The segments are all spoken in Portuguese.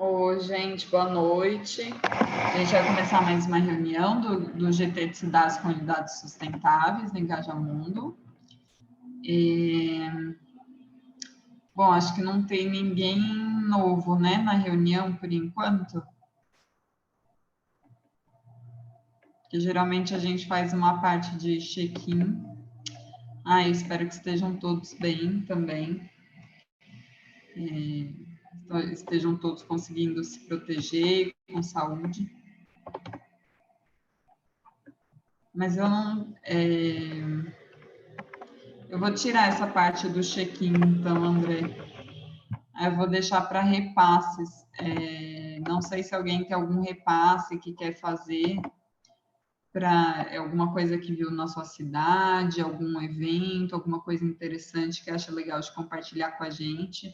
Oi, gente, boa noite. A gente vai começar mais uma reunião do GT de Cidades com Unidades Sustentáveis no Engajamundo. Bom, acho que não tem ninguém novo, né, na reunião por enquanto. Porque geralmente a gente faz uma parte de check-in. Eu espero que estejam todos bem também. Estejam todos conseguindo se proteger com saúde. Mas eu não... Eu vou tirar essa parte do check-in, então, André. Aí eu vou deixar para repasses. Não sei se alguém tem algum repasse que quer fazer para alguma coisa que viu na sua cidade, algum evento, alguma coisa interessante que acha legal de compartilhar com a gente.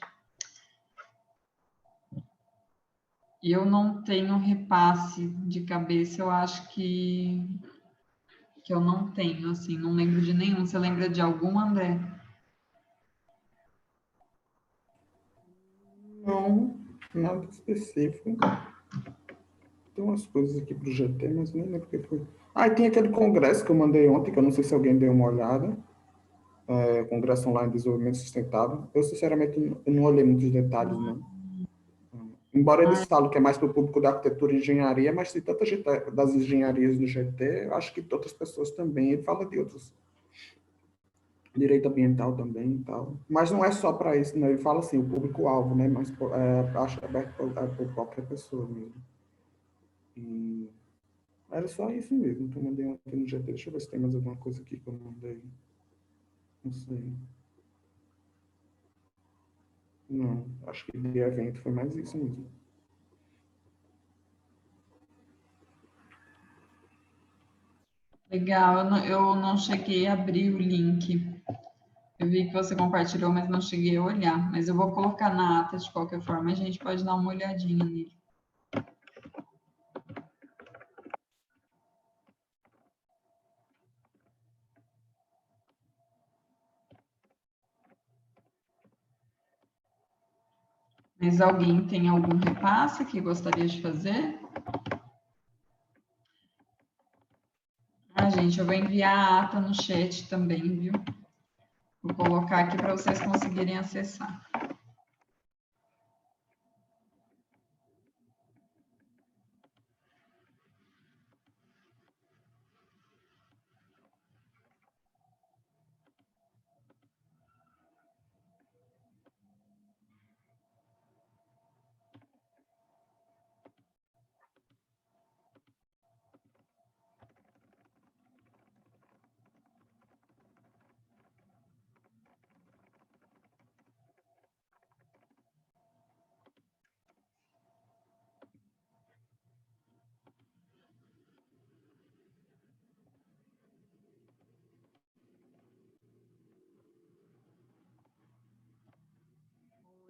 E eu não tenho repasse de cabeça, eu acho que eu não tenho, assim, não lembro de nenhum. Você lembra de algum, André? Não, nada específico. Tem umas coisas aqui pro GT, mas nem lembro o que foi. E tem aquele congresso que eu mandei ontem, que eu não sei se alguém deu uma olhada. Congresso Online de Desenvolvimento Sustentável. Eu, sinceramente, eu não olhei muitos detalhes, não. Embora eles falem que é mais para o público da arquitetura e engenharia, mas tem tanta gente das engenharias do GT, eu acho que outras pessoas também. Ele fala de outros. Direito ambiental também e tal. Mas não é só para isso, né? Ele fala assim, o público-alvo, né? Mas acho aberto por qualquer pessoa mesmo. E era só isso mesmo que eu mandei ontem no GT. Deixa eu ver se tem mais alguma coisa aqui que eu mandei. Não sei. Não, acho que de evento foi mais isso mesmo. Legal, eu não cheguei a abrir o link. Eu vi que você compartilhou, mas não cheguei a olhar. Mas eu vou colocar na ata de qualquer forma, a gente pode dar uma olhadinha nele. Mas alguém tem algum repasse que gostaria de fazer? Gente, eu vou enviar a ata no chat também, viu? Vou colocar aqui para vocês conseguirem acessar.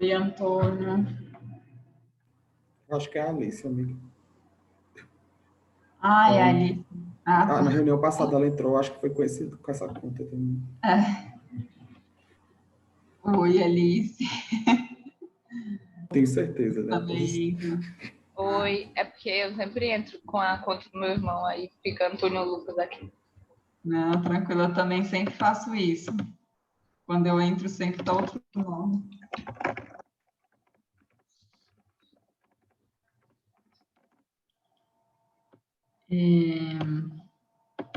Oi, Antônio. Acho que é a Alice, amiga. É a Alice. Na reunião passada ela entrou, acho que foi com essa conta também. Oi, Alice. Tenho certeza, né? Oi, é porque eu sempre entro com a conta do meu irmão, aí fica Antônio Lucas aqui. Não, tranquilo, eu também sempre faço isso. Quando eu entro, sempre tá outro nome.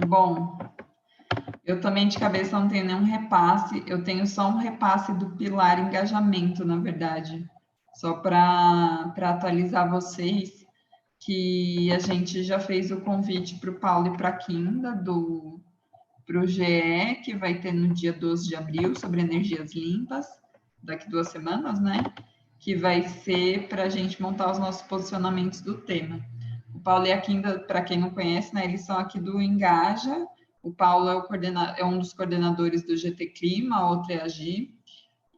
Bom, eu também de cabeça não tenho nenhum repasse, eu tenho só um repasse do pilar engajamento, na verdade, só para atualizar vocês, que a gente já fez o convite para o Paulo e para a Kinda, para o GE, que vai ter no dia 12 de abril, sobre energias limpas, daqui 2 semanas, né? Que vai ser para a gente montar os nossos posicionamentos do tema. O Paulo e a Kinda, para quem não conhece, né, eles são aqui do Engaja. O Paulo é um dos coordenadores do GT Clima, a outra é a Gi,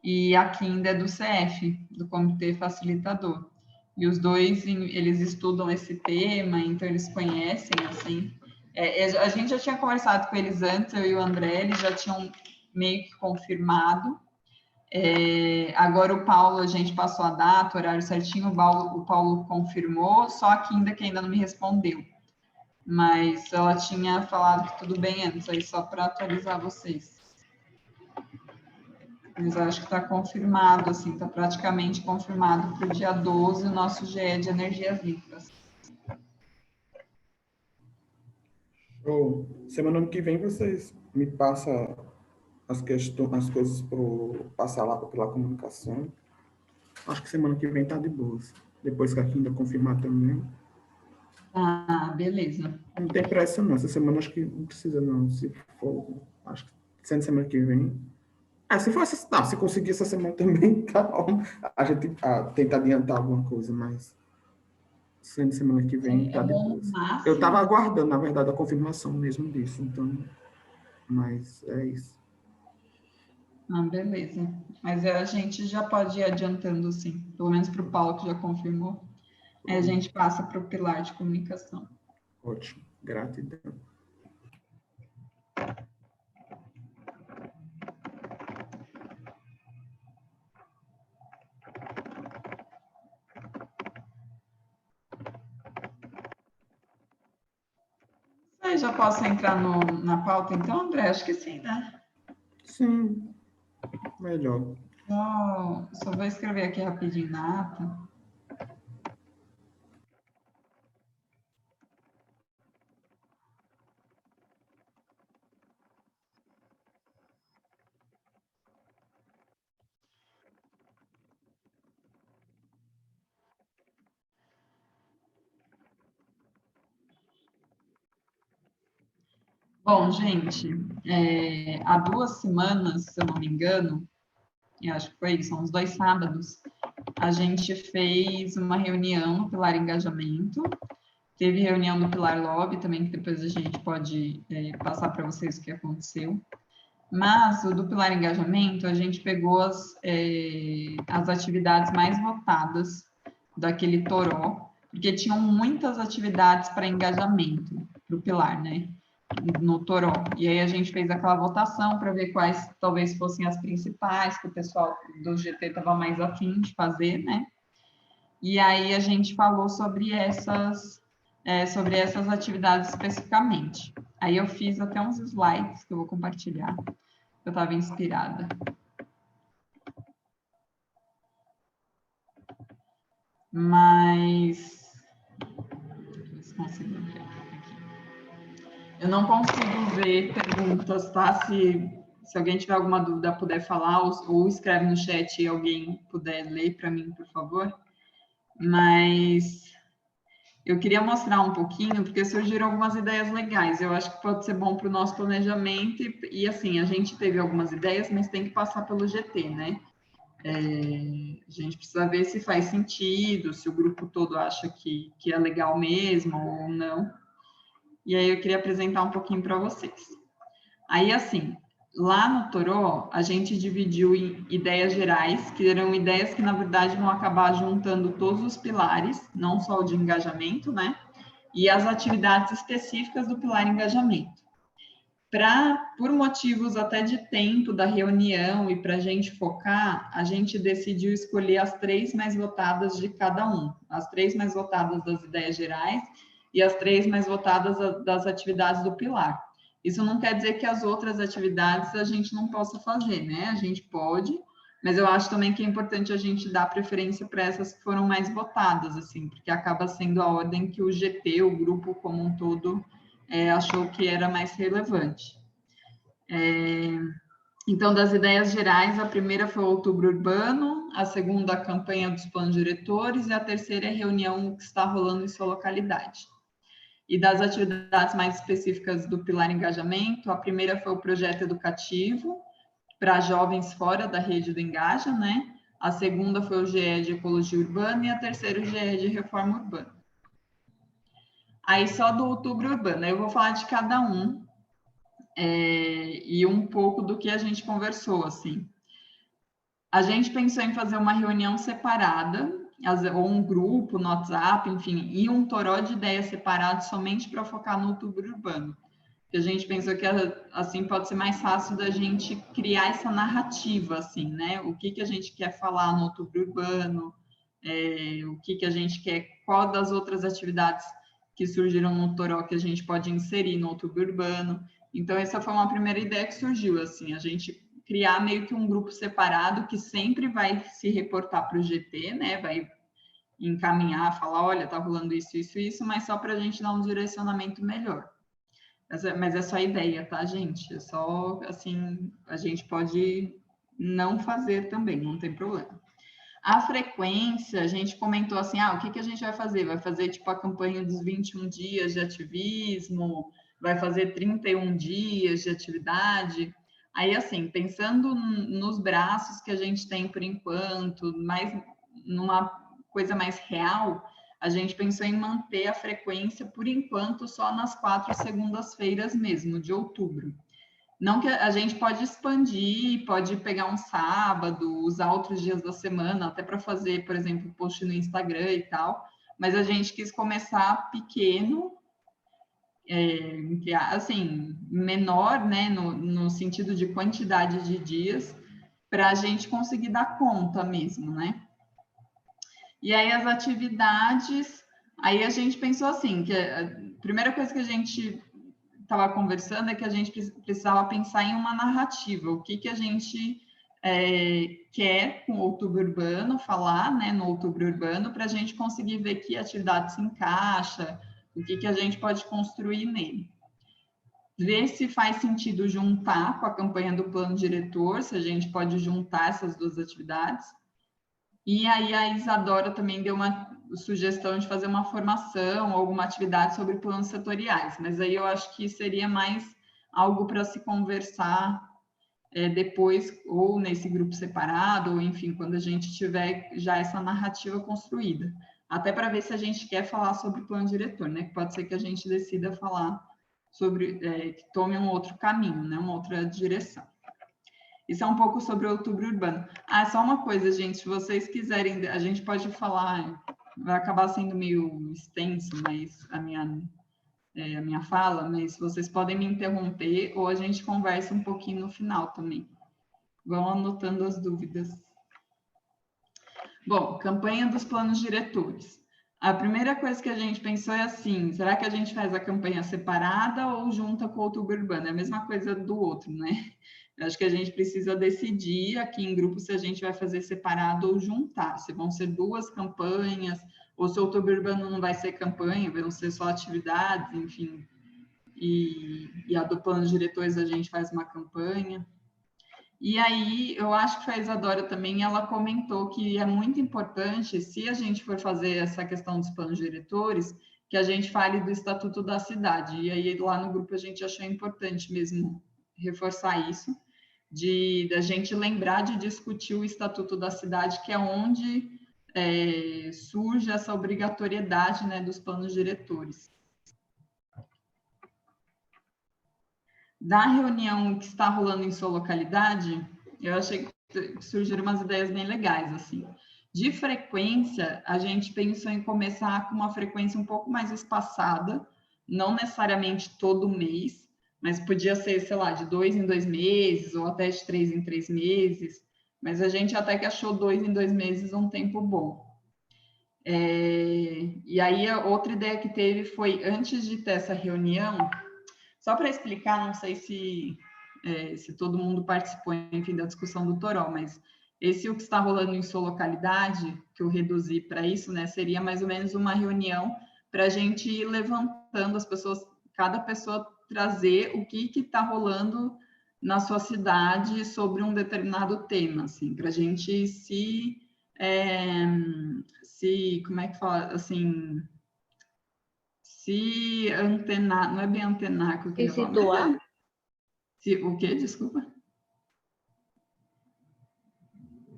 e a Kinda é do CF, do Comitê Facilitador. E os dois, eles estudam esse tema, então eles conhecem, assim. A gente já tinha conversado com eles antes, eu e o André, eles já tinham meio que confirmado, Agora o Paulo, a gente passou a data, o horário certinho, o Paulo confirmou, só que ainda não me respondeu. Mas ela tinha falado que tudo bem antes, aí só para atualizar vocês. Mas acho que está confirmado, assim, está praticamente confirmado para o dia 12 o nosso GE de energias limpas. Show. Semana que vem vocês me passam as coisas para passar lá pela comunicação. Acho que semana que vem tá de boas. Depois que a Kinda confirmar também. Ah, beleza. Não tem pressa não. Essa semana acho que não precisa não. Se for, acho que sendo semana que vem. Se for se conseguir essa semana também, tá bom. A gente tenta adiantar alguma coisa, mas sendo semana que vem tá de boas. Eu tava aguardando, na verdade, a confirmação mesmo disso, então. Mas é isso. Ah, beleza. Mas a gente já pode ir adiantando, sim. Pelo menos para o Paulo, que já confirmou. Aí a gente passa para o pilar de comunicação. Ótimo. Gratidão. Aí já posso entrar na pauta, então, André? Acho que sim, né? Sim. Melhor. Só vou escrever aqui rapidinho na ata. Bom, gente, há 2 semanas, se eu não me engano, eu acho que foi isso, são uns 2 sábados, a gente fez uma reunião no Pilar Engajamento, teve reunião no Pilar Lobby também, que depois a gente pode passar para vocês o que aconteceu. Mas o do Pilar Engajamento, a gente pegou as atividades mais votadas daquele toró, porque tinham muitas atividades para engajamento para o Pilar, né? No toró. E aí a gente fez aquela votação para ver quais talvez fossem as principais que o pessoal do GT estava mais afim de fazer, né? E aí a gente falou sobre essas atividades especificamente. Aí eu fiz até uns slides que eu vou compartilhar. Eu estava inspirada. Mas eu não consigo ver perguntas, tá? Se alguém tiver alguma dúvida, puder falar, ou escreve no chat e alguém puder ler para mim, por favor. Mas eu queria mostrar um pouquinho, porque surgiram algumas ideias legais. Eu acho que pode ser bom para o nosso planejamento. E, assim, a gente teve algumas ideias, mas tem que passar pelo GT, né? A gente precisa ver se faz sentido, se o grupo todo acha que é legal mesmo ou não. E aí eu queria apresentar um pouquinho para vocês. Aí, assim, lá no Toró, a gente dividiu em ideias gerais, que eram ideias que, na verdade, vão acabar juntando todos os pilares, não só o de engajamento, né? E as atividades específicas do pilar engajamento. Por motivos até de tempo da reunião e para a gente focar, a gente decidiu escolher as 3 mais votadas de cada um. As 3 mais votadas das ideias gerais e as 3 mais votadas das atividades do pilar. Isso não quer dizer que as outras atividades a gente não possa fazer, né? A gente pode, mas eu acho também que é importante a gente dar preferência para essas que foram mais votadas, assim, porque acaba sendo a ordem que o GT, o grupo como um todo, achou que era mais relevante. Então, das ideias gerais, a primeira foi o Outubro Urbano, a segunda, a campanha dos planos diretores, e a terceira é a reunião que está rolando em sua localidade. E das atividades mais específicas do Pilar Engajamento, a primeira foi o projeto educativo para jovens fora da rede do Engaja, né? A segunda foi o GE de Ecologia Urbana e a terceira o GE de Reforma Urbana. Aí, só do Outubro Urbano, eu vou falar de cada um, e um pouco do que a gente conversou, assim. A gente pensou em fazer uma reunião separada, ou um grupo no WhatsApp, enfim, e um toró de ideias separado somente para focar no Outubro Urbano. que a gente pensou que assim pode ser mais fácil da gente criar essa narrativa, assim, né? O que a gente quer falar no Outubro Urbano, o que a gente quer, qual das outras atividades que surgiram no Toró que a gente pode inserir no Outubro Urbano. Então, essa foi uma primeira ideia que surgiu, assim, a gente criar meio que um grupo separado que sempre vai se reportar para o GT, né? Vai encaminhar, falar, olha, tá rolando isso, isso, isso, mas só para a gente dar um direcionamento melhor. Mas é só ideia, tá, gente? É só, assim, a gente pode não fazer também, não tem problema. A frequência, a gente comentou assim, o que a gente vai fazer? Vai fazer, tipo, a campanha dos 21 dias de ativismo, vai fazer 31 dias de atividade. Aí, assim, pensando nos braços que a gente tem por enquanto, mais numa coisa mais real, a gente pensou em manter a frequência, por enquanto, só nas 4 segundas-feiras mesmo, de outubro. Não que a gente pode expandir, pode pegar um sábado, usar outros dias da semana, até para fazer, por exemplo, post no Instagram e tal, mas a gente quis começar pequeno, assim, menor, né, no sentido de quantidade de dias, para a gente conseguir dar conta mesmo, né? E aí as atividades, aí a gente pensou assim, que a primeira coisa que a gente estava conversando é que a gente precisava pensar em uma narrativa, o que a gente quer com o Outubro Urbano, falar, né, no Outubro Urbano, para a gente conseguir ver que atividade se encaixa, o que a gente pode construir nele. Ver se faz sentido juntar com a campanha do plano diretor, se a gente pode juntar essas duas atividades. E aí a Isadora também deu uma sugestão de fazer uma formação, alguma atividade sobre planos setoriais, mas aí eu acho que seria mais algo para se conversar depois, ou nesse grupo separado, ou enfim, quando a gente tiver já essa narrativa construída. Até para ver se a gente quer falar sobre plano diretor, né? Que pode ser que a gente decida falar sobre, que tome um outro caminho, né? Uma outra direção. Isso é um pouco sobre o Outubro Urbano. Só uma coisa, gente, se vocês quiserem, a gente pode falar, vai acabar sendo meio extenso, mas a minha fala, mas vocês podem me interromper ou a gente conversa um pouquinho no final também. Vão anotando as dúvidas. Bom, campanha dos planos diretores. A primeira coisa que a gente pensou é assim, será que a gente faz a campanha separada ou junta com o Outubro Urbano? É a mesma coisa do outro, né? Eu acho que a gente precisa decidir aqui em grupo se a gente vai fazer separado ou juntar, se vão ser duas campanhas, ou se o Outubro Urbano não vai ser campanha, vão ser só atividades, enfim. E a do plano de diretores a gente faz uma campanha. E aí, eu acho que a Isadora também, ela comentou que é muito importante, se a gente for fazer essa questão dos planos diretores, que a gente fale do Estatuto da Cidade. E aí, lá no grupo, a gente achou importante mesmo reforçar isso, da gente lembrar de discutir o Estatuto da Cidade, que é onde surge essa obrigatoriedade, né, dos planos diretores. Da reunião que está rolando em sua localidade, eu achei que surgiram umas ideias bem legais, assim. De frequência, a gente pensou em começar com uma frequência um pouco mais espaçada, não necessariamente todo mês, mas podia ser, sei lá, de 2 em 2 meses, ou até de 3 em 3 meses, mas a gente até que achou 2 em 2 meses um tempo bom. E aí, a outra ideia que teve foi, antes de ter essa reunião, só para explicar, não sei se todo mundo participou, enfim, da discussão do Toró, mas esse o que está rolando em sua localidade, que eu reduzi para isso, né, seria mais ou menos uma reunião para a gente ir levantando as pessoas, cada pessoa trazer o que está rolando na sua cidade sobre um determinado tema, assim, para a gente como é que fala, assim, se antenar, não é bem antenar que eu queria falar. Situar. O quê? Desculpa.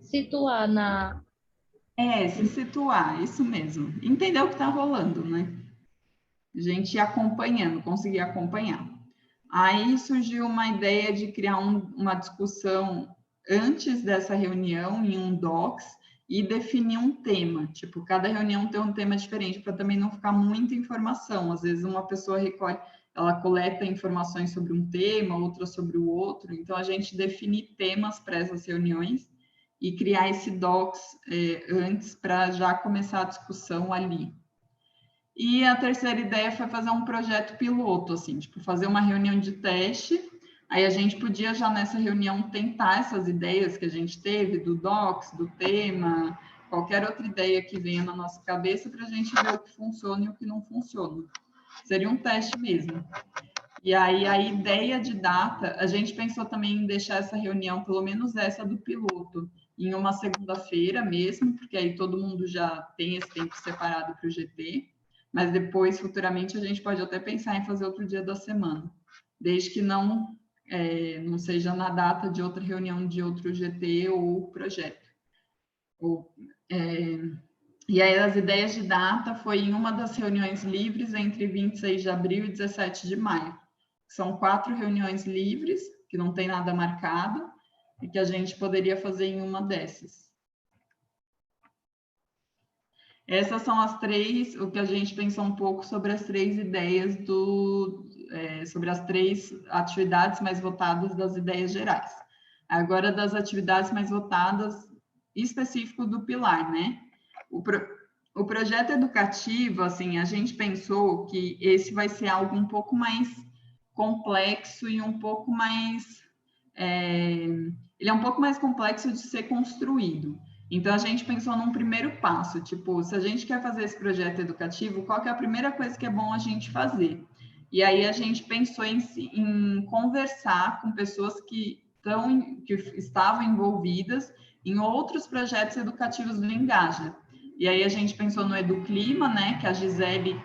Situar na... Se situar, isso mesmo. Entender o que está rolando, né? A gente ir acompanhando, conseguir acompanhar. Aí surgiu uma ideia de criar uma discussão antes dessa reunião, em um docs, e definir um tema. Tipo, cada reunião tem um tema diferente, para também não ficar muita informação. Às vezes uma pessoa recolhe... ela coleta informações sobre um tema, outra sobre o outro. Então, a gente define temas para essas reuniões e criar esse docs antes para já começar a discussão ali. E a terceira ideia foi fazer um projeto piloto, assim, tipo, fazer uma reunião de teste. Aí a gente podia já nessa reunião tentar essas ideias que a gente teve, do docs, do tema, qualquer outra ideia que venha na nossa cabeça para a gente ver o que funciona e o que não funciona. Seria um teste mesmo. E aí a ideia de data, a gente pensou também em deixar essa reunião, pelo menos essa do piloto, em uma segunda-feira mesmo, porque aí todo mundo já tem esse tempo separado para o GT, mas depois, futuramente, a gente pode até pensar em fazer outro dia da semana, desde que não seja na data de outra reunião de outro GT ou projeto. E aí as ideias de data foi em uma das reuniões livres entre 26 de abril e 17 de maio. São 4 reuniões livres, que não tem nada marcado, e que a gente poderia fazer em uma dessas. Essas são as 3, o que a gente pensou um pouco sobre as 3 ideias sobre as 3 atividades mais votadas das ideias gerais. Agora, das atividades mais votadas, específico do pilar, né? O projeto educativo, assim, a gente pensou que esse vai ser algo um pouco mais complexo e um pouco mais... ele é um pouco mais complexo de ser construído. Então, a gente pensou num primeiro passo, tipo, se a gente quer fazer esse projeto educativo, qual que é a primeira coisa que é bom a gente fazer? E aí, a gente pensou em conversar com pessoas que estavam envolvidas em outros projetos educativos do Engaja. E aí, a gente pensou no EduClima, né, que a Gisele,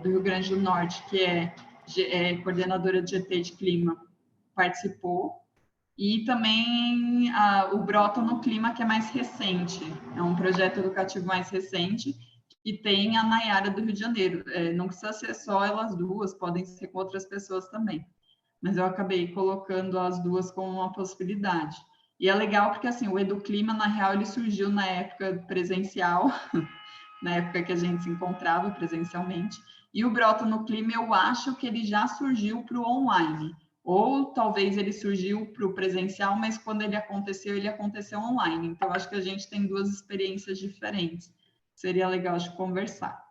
do Rio Grande do Norte, que é coordenadora de GT de Clima, participou. E também o Brota no Clima, que é mais recente, é um projeto educativo mais recente, e tem a Nayara do Rio de Janeiro. Não precisa ser só elas duas, podem ser com outras pessoas também. Mas eu acabei colocando as duas como uma possibilidade. E é legal porque, assim, o EduClima, na real, ele surgiu na época presencial, na época que a gente se encontrava presencialmente, e o Brota no Clima, eu acho que ele já surgiu para o online, ou talvez ele surgiu para o presencial, mas quando ele aconteceu online. Então, acho que a gente tem 2 experiências diferentes. Seria legal de conversar.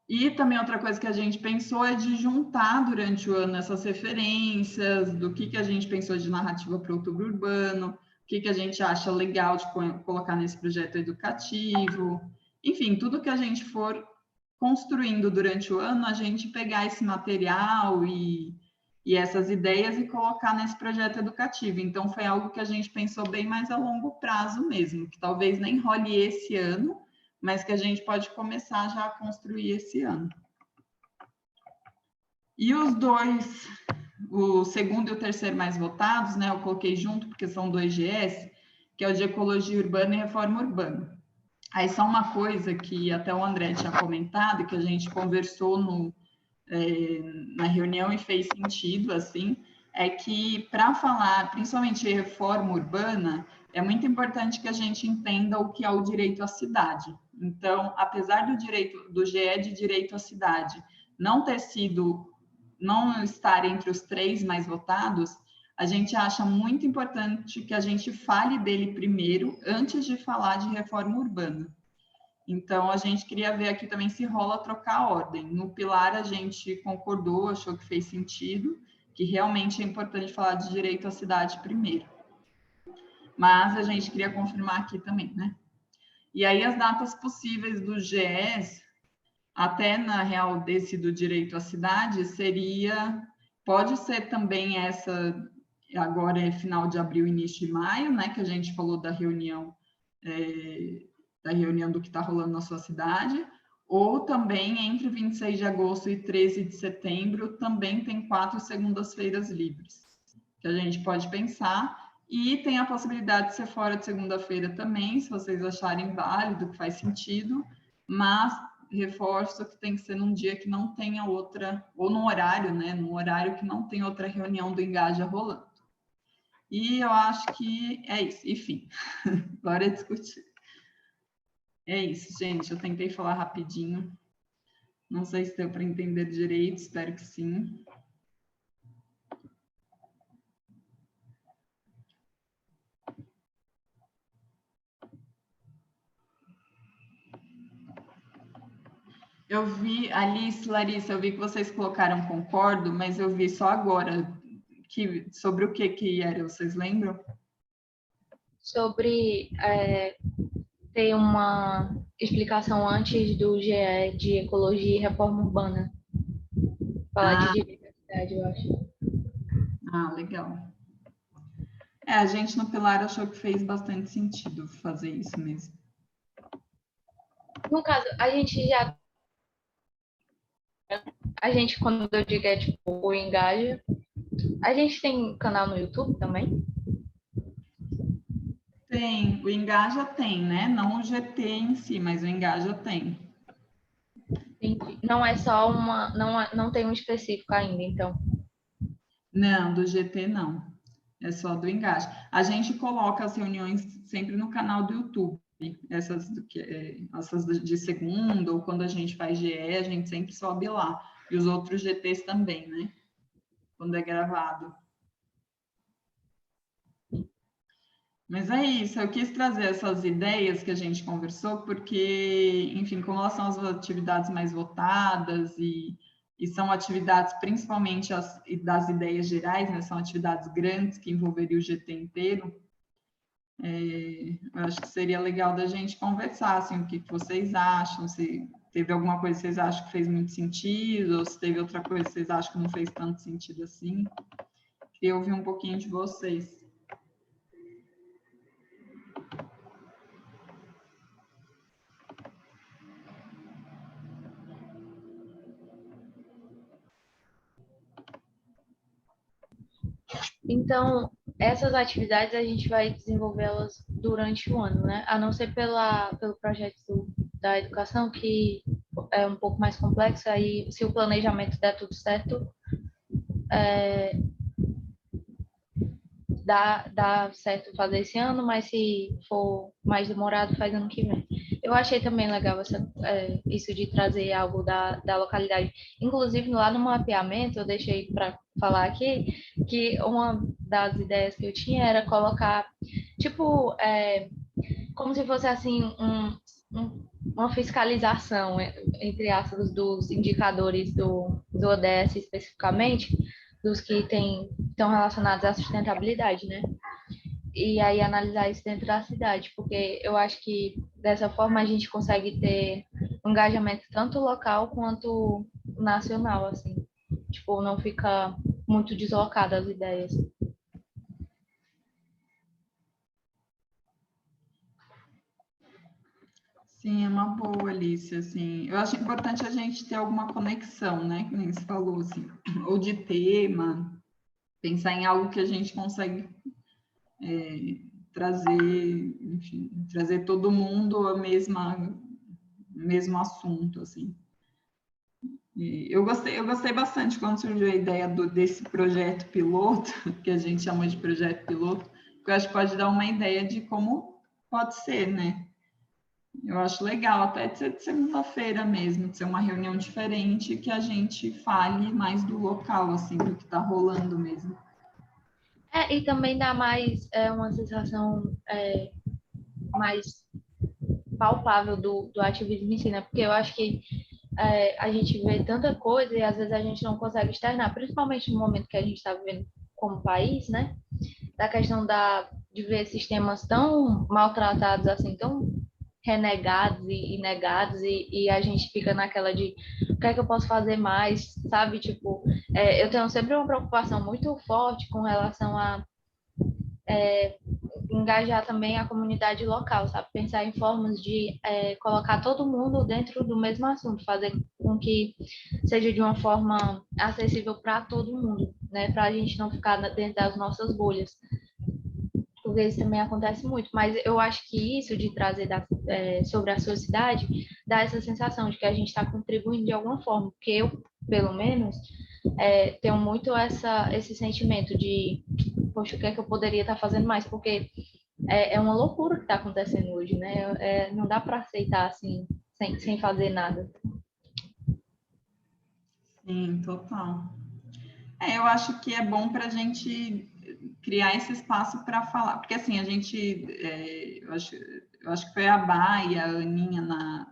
E também outra coisa que a gente pensou é de juntar durante o ano essas referências, do que a gente pensou de narrativa para o Outubro Urbano, o que a gente acha legal de colocar nesse projeto educativo. Enfim, tudo que a gente for construindo durante o ano, a gente pegar esse material e essas ideias e colocar nesse projeto educativo. Então, foi algo que a gente pensou bem mais a longo prazo mesmo, que talvez nem role esse ano, mas que a gente pode começar já a construir esse ano. E os 2, o segundo e o terceiro mais votados, né, eu coloquei junto porque são 2 GS, que é o de Ecologia Urbana e Reforma Urbana. Aí só uma coisa que até o André tinha comentado, que a gente conversou na reunião e fez sentido, assim, é que para falar, principalmente de reforma urbana, é muito importante que a gente entenda o que é o direito à cidade. Então, apesar do GE de direito à cidade não estar entre os 3 mais votados, a gente acha muito importante que a gente fale dele primeiro, antes de falar de reforma urbana. Então, a gente queria ver aqui também se rola trocar a ordem. No pilar, a gente concordou, achou que fez sentido, que realmente é importante falar de direito à cidade primeiro. Mas a gente queria confirmar aqui também, né? E aí, as datas possíveis do GES, até na real desse do direito à cidade, pode ser também agora é final de abril, início de maio, né? Que a gente falou da reunião do que está rolando na sua cidade, ou também entre 26 de agosto e 13 de setembro, também tem 4 segundas-feiras livres, que a gente pode pensar, e tem a possibilidade de ser fora de segunda-feira também, se vocês acharem válido, que faz sentido, mas reforço que tem que ser num dia que não tenha outra, ou num horário, né, num horário que não tem outra reunião do Engaja rolando. E eu acho que é isso, enfim, bora discutir. É isso, gente. Eu tentei falar rapidinho. Não sei se deu para entender direito, espero que sim. Eu vi, Alice, Larissa, eu vi que vocês colocaram concordo, mas eu vi só agora sobre o que era, vocês lembram? Sobre ter uma explicação antes do GE de Ecologia e Reforma Urbana. Falar de diversidade, eu acho. Legal. A gente no Pilar achou que fez bastante sentido fazer isso mesmo. No caso, quando eu digo tipo, o Engaja, a gente tem canal no YouTube também? Tem, o Engaja tem, né? Não o GT em si, mas o Engaja tem. Entendi. Não é só não tem um específico ainda, então. Não, do GT não. É só do Engaja. A gente coloca as reuniões sempre no canal do YouTube. Essas de segunda, ou quando a gente faz GE, a gente sempre sobe lá. E os outros GTs também, né? Quando é gravado. Mas é isso, eu quis trazer essas ideias que a gente conversou, porque, enfim, como elas são as atividades mais votadas e são atividades principalmente das ideias gerais, né? São atividades grandes que envolveriam o GT inteiro, eu acho que seria legal da gente conversar, assim, o que vocês acham, se teve alguma coisa que vocês acham que fez muito sentido, ou se teve outra coisa que vocês acham que não fez tanto sentido assim. Queria ouvir um pouquinho de vocês. Então, essas atividades a gente vai desenvolvê-las durante o ano, né? A não ser pelo projeto da educação, que é um pouco mais complexo, aí se o planejamento der tudo certo, dá certo fazer esse ano, mas se for mais demorado, faz ano que vem. Eu achei também legal isso de trazer algo da localidade. Inclusive, lá no mapeamento, eu deixei para falar aqui que uma das ideias que eu tinha era colocar, tipo, como se fosse assim, uma fiscalização, entre aspas, dos indicadores do ODS especificamente, dos que estão relacionados à sustentabilidade, né? E aí analisar isso dentro da cidade, porque eu acho que dessa forma a gente consegue ter um engajamento tanto local quanto nacional, assim. Tipo, não fica muito deslocada as ideias. Sim, é uma boa, Alice, assim, eu acho importante a gente ter alguma conexão, né, que nem você falou, assim, ou de tema, pensar em algo que a gente consegue trazer, enfim, trazer todo mundo ao mesmo assunto, assim. E eu gostei bastante quando surgiu a ideia desse projeto piloto, que a gente chama de projeto piloto, que eu acho que pode dar uma ideia de como pode ser, né? Eu acho legal, até de ser de segunda-feira mesmo, de ser uma reunião diferente, que a gente fale mais do local, assim, do que está rolando mesmo. E também dá mais uma sensação mais palpável do ativismo em si, né? Porque eu acho que a gente vê tanta coisa e às vezes a gente não consegue externar, principalmente no momento que a gente está vivendo como país, né? Da questão de ver sistemas tão maltratados, assim, tão renegados e negados, e a gente fica naquela de o que é que eu posso fazer mais, sabe? Tipo, eu tenho sempre uma preocupação muito forte com relação a engajar também a comunidade local, sabe? Pensar em formas de colocar todo mundo dentro do mesmo assunto, fazer com que seja de uma forma acessível para todo mundo, né? Para a gente não ficar dentro das nossas bolhas. Porque isso também acontece muito, mas eu acho que isso de trazer sobre a sua cidade dá essa sensação de que a gente está contribuindo de alguma forma, porque eu, pelo menos, tenho muito esse sentimento de, poxa, o que é que eu poderia estar fazendo mais? Porque é uma loucura o que está acontecendo hoje, né? Não dá para aceitar assim, sem fazer nada. Sim, total. Eu acho que é bom para a gente criar esse espaço para falar, porque assim, a gente, eu acho que foi a Bá e a Aninha,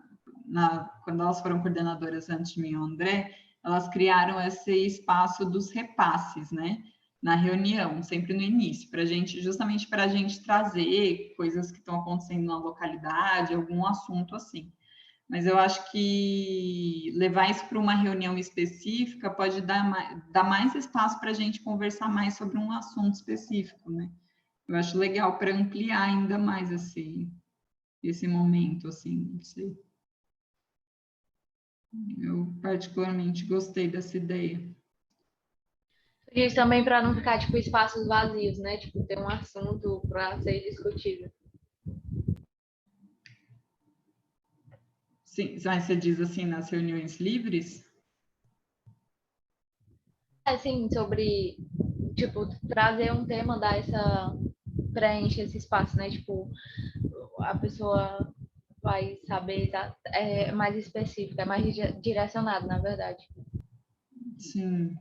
quando elas foram coordenadoras antes de mim e o André, elas criaram esse espaço dos repasses, né? Na reunião, sempre no início, para gente, justamente para a gente trazer coisas que estão acontecendo na localidade, algum assunto assim. Mas eu acho que levar isso para uma reunião específica pode dar mais espaço para a gente conversar mais sobre um assunto específico, né? Eu acho legal para ampliar ainda mais esse momento, assim, não sei. Eu particularmente gostei dessa ideia. Isso também para não ficar, tipo, espaços vazios, né? Tipo, ter um assunto para ser discutido. Sim, mas você diz assim, nas reuniões livres? Assim, sobre, tipo, trazer um tema, dar essa... preenche esse espaço, né? Tipo, a pessoa vai saber, é mais específico, é mais direcionado, na verdade. Sim.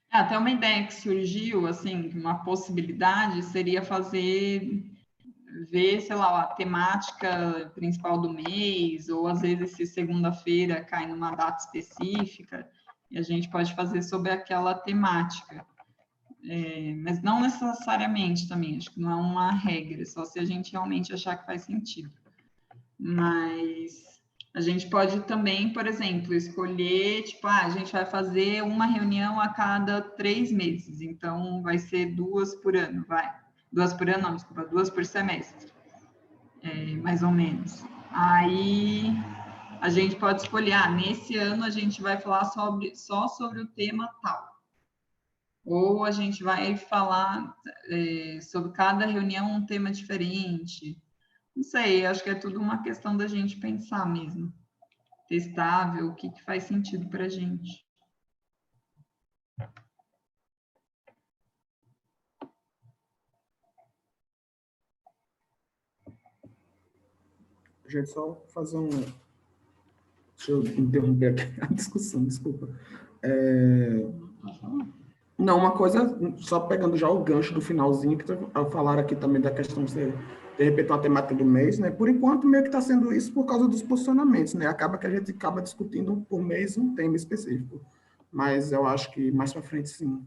Até uma ideia que surgiu, assim, uma possibilidade seria ver, sei lá, a temática principal do mês, ou às vezes se segunda-feira cai numa data específica, e a gente pode fazer sobre aquela temática. Mas não necessariamente também, acho que não é uma regra, só se a gente realmente achar que faz sentido. Mas a gente pode também, por exemplo, escolher, tipo, a gente vai fazer uma reunião a cada 3 meses, então vai ser 2 por ano, vai. 2 por ano, não, desculpa, 2 por semestre, mais ou menos. Aí a gente pode escolher, nesse ano a gente vai falar só sobre o tema tal. Ou a gente vai falar sobre cada reunião um tema diferente. Não sei, acho que é tudo uma questão da gente pensar mesmo. Testável, o que faz sentido para a gente. Gente, só fazer um... Deixa eu interromper aqui a discussão, desculpa. Não, uma coisa, só pegando já o gancho do finalzinho, que falaram aqui também da questão de ser, de repente, uma temática do mês, né? Por enquanto, meio que está sendo isso por causa dos posicionamentos, né? Acaba que a gente acaba discutindo por mês um tema específico. Mas eu acho que mais para frente, sim.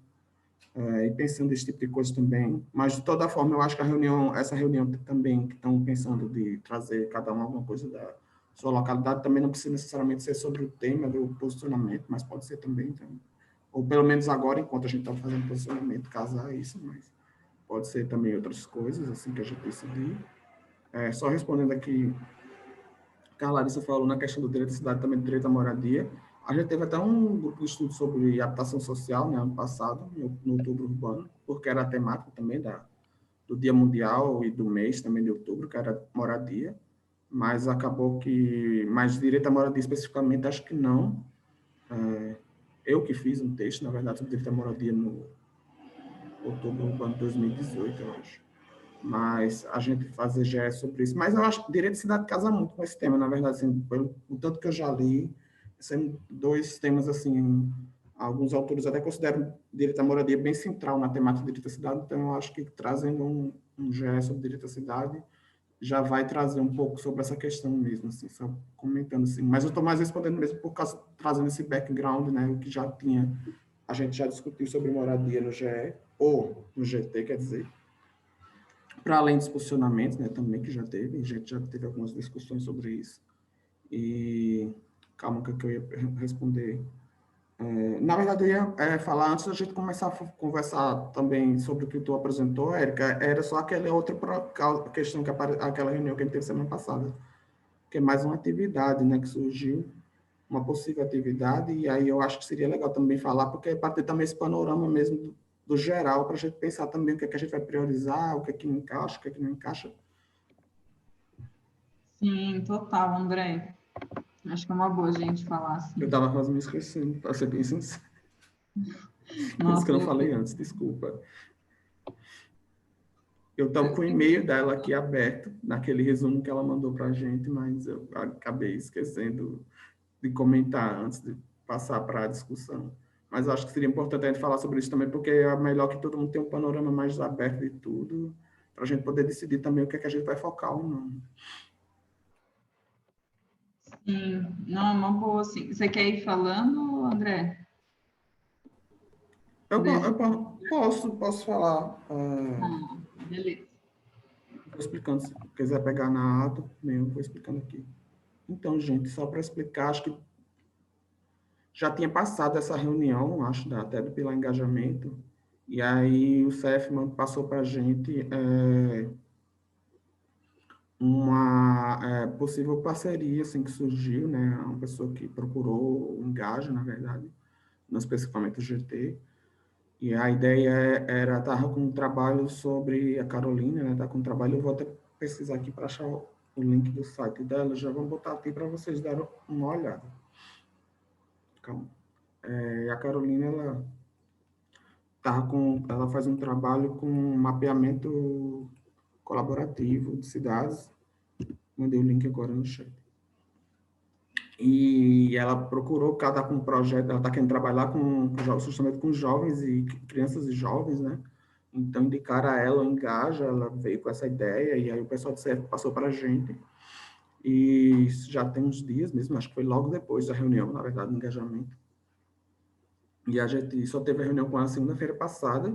E pensando nesse tipo de coisa também. Mas, de toda forma, eu acho que essa reunião também, que estão pensando de trazer cada um alguma coisa da sua localidade, também não precisa necessariamente ser sobre o tema do posicionamento, mas pode ser também, então, ou pelo menos agora, enquanto a gente está fazendo posicionamento, casar isso, mas pode ser também outras coisas, assim, que a gente decidir. Só respondendo aqui, que a Larissa falou na questão do direito à cidade, também do direito à moradia. A gente teve até um grupo de estudo sobre habitação social, né, ano passado, no Outubro Urbano, porque era a temática também do Dia Mundial e do mês também de outubro, que era moradia, mas acabou que, mais direito à moradia especificamente, acho que não. Eu que fiz um texto, na verdade, sobre direito à moradia no Outubro Urbano de 2018, eu acho. Mas a gente fazer já é sobre isso. Mas eu acho que direito de cidade casa muito com esse tema, na verdade, assim, pelo tanto que eu já li, são dois temas, assim, alguns autores até consideram direito à moradia bem central na temática de direito à cidade, então eu acho que trazendo um GE sobre direito à cidade já vai trazer um pouco sobre essa questão mesmo, assim, só comentando assim. Mas eu estou mais respondendo mesmo por causa, trazendo esse background, né, o que já tinha, a gente já discutiu sobre moradia no GE, ou no GT, quer dizer, para além dos posicionamentos, né, também que já teve, a gente já teve algumas discussões sobre isso. E calma que eu ia responder. Na verdade, eu ia falar, antes da gente começar a conversar também sobre o que tu apresentou, Érica, era só aquela outra questão, aquela reunião que a gente teve semana passada, que é mais uma atividade, né, que surgiu, uma possível atividade, e aí eu acho que seria legal também falar, porque é para ter também esse panorama mesmo do geral, para a gente pensar também o que é que a gente vai priorizar, o que é que não encaixa, o que é que não encaixa. Sim, total, André. Acho que é uma boa a gente falar Eu assim. estava quase me esquecendo, para ser bem sincero. Por isso que Nossa, eu não falei antes, desculpa. Eu estou com o e-mail dela aqui aberto, naquele resumo que ela mandou para a gente, mas eu acabei esquecendo de comentar antes passar para a discussão. Mas eu acho que seria importante a gente falar sobre isso também, porque é melhor que todo mundo tenha um panorama mais aberto de tudo, para a gente poder decidir também o que é que a gente vai focar ou não. Sim, não, é uma boa, sim. Você quer ir falando, André? Eu posso falar. Beleza. Vou explicando, se quiser pegar na ata, eu vou explicando aqui. Então, gente, só para explicar, acho que já tinha passado essa reunião, acho, até do Pilar Engajamento, e aí o CEF passou para a gente uma possível parceria assim, que surgiu, né? Uma pessoa que procurou o Engaja, na verdade, não especificamente o GT, e a ideia era estar com um trabalho sobre a Carolina, né? Tá com um trabalho, eu vou até pesquisar aqui para achar o link do site dela, já vamos botar aqui para vocês darem uma olhada. Calma. A Carolina, ela faz um trabalho com mapeamento colaborativo de cidades. Mandei o link agora no chat. E ela procurou, porque ela está com um projeto, ela está querendo trabalhar justamente com jovens e crianças e jovens, né? Então, indicaram a ela, o Engaja, ela veio com essa ideia, e aí o pessoal do CEF passou para a gente. E isso já tem uns dias mesmo, acho que foi logo depois da reunião, na verdade, do engajamento. E a gente só teve a reunião com ela segunda-feira passada,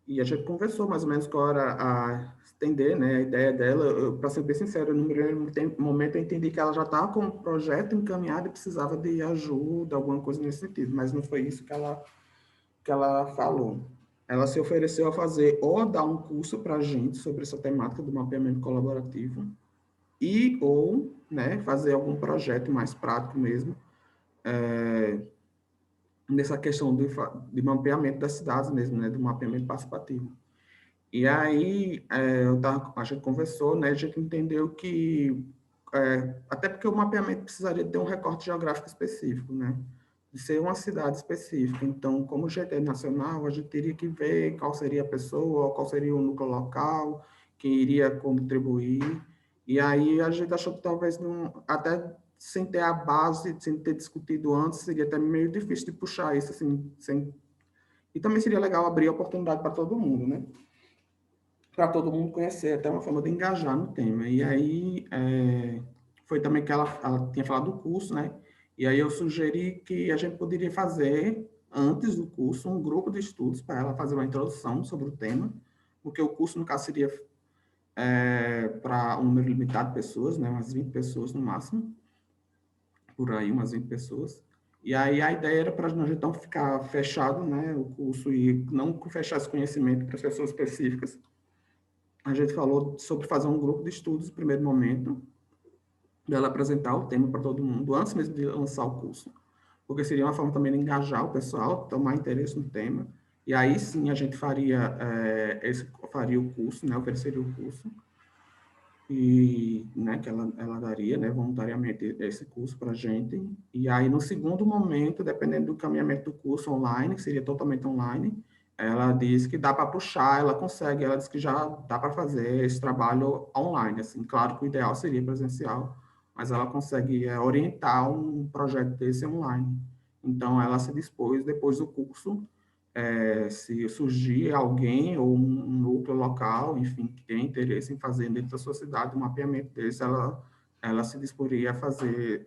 e a gente conversou mais ou menos qual era a entender, né, a ideia dela. Para ser bem sincero, no primeiro momento eu entendi que ela já estava com o projeto encaminhado e precisava de ajuda, alguma coisa nesse sentido, mas não foi isso que ela falou. Ela se ofereceu a fazer ou a dar um curso para a gente sobre essa temática do mapeamento colaborativo e ou, né, fazer algum projeto mais prático mesmo, nessa questão de mapeamento das cidades mesmo, né, do mapeamento participativo. E aí, a gente conversou, né, a gente entendeu que, até porque o mapeamento precisaria ter um recorte geográfico específico, né, de ser uma cidade específica. Então, como o GT nacional, a gente teria que ver qual seria a pessoa, qual seria o núcleo local, que iria contribuir. E aí, a gente achou que talvez, não, até sem ter a base, sem ter discutido antes, seria até meio difícil de puxar isso, assim, sem... E também seria legal abrir a oportunidade para todo mundo, né? Para todo mundo conhecer, até uma forma de engajar no tema. E aí, foi também que ela tinha falado do curso, né? E aí eu sugeri que a gente poderia fazer, antes do curso, um grupo de estudos para ela fazer uma introdução sobre o tema, porque o curso, no caso, seria para um número limitado de pessoas, né? Umas 20 pessoas no máximo, por aí, umas 20 pessoas. E aí a ideia era para nós então ficar fechado, né, o curso e não fechar esse conhecimento para as pessoas específicas. A gente falou sobre fazer um grupo de estudos no primeiro momento, dela apresentar o tema para todo mundo, antes mesmo de lançar o curso, porque seria uma forma também de engajar o pessoal, tomar interesse no tema, e aí sim a gente faria o curso, né, ofereceria o curso, e, né, que ela daria, né, voluntariamente esse curso para a gente, e aí no segundo momento, dependendo do caminhamento do curso online, que seria totalmente online, ela disse que dá para puxar, ela consegue, ela disse que já dá para fazer esse trabalho online, assim, claro que o ideal seria presencial, mas ela consegue orientar um projeto desse online. Então, ela se dispôs, depois do curso, se surgir alguém ou um núcleo local, enfim, que tenha interesse em fazer dentro da sua cidade um mapeamento desse, ela se disporia a fazer,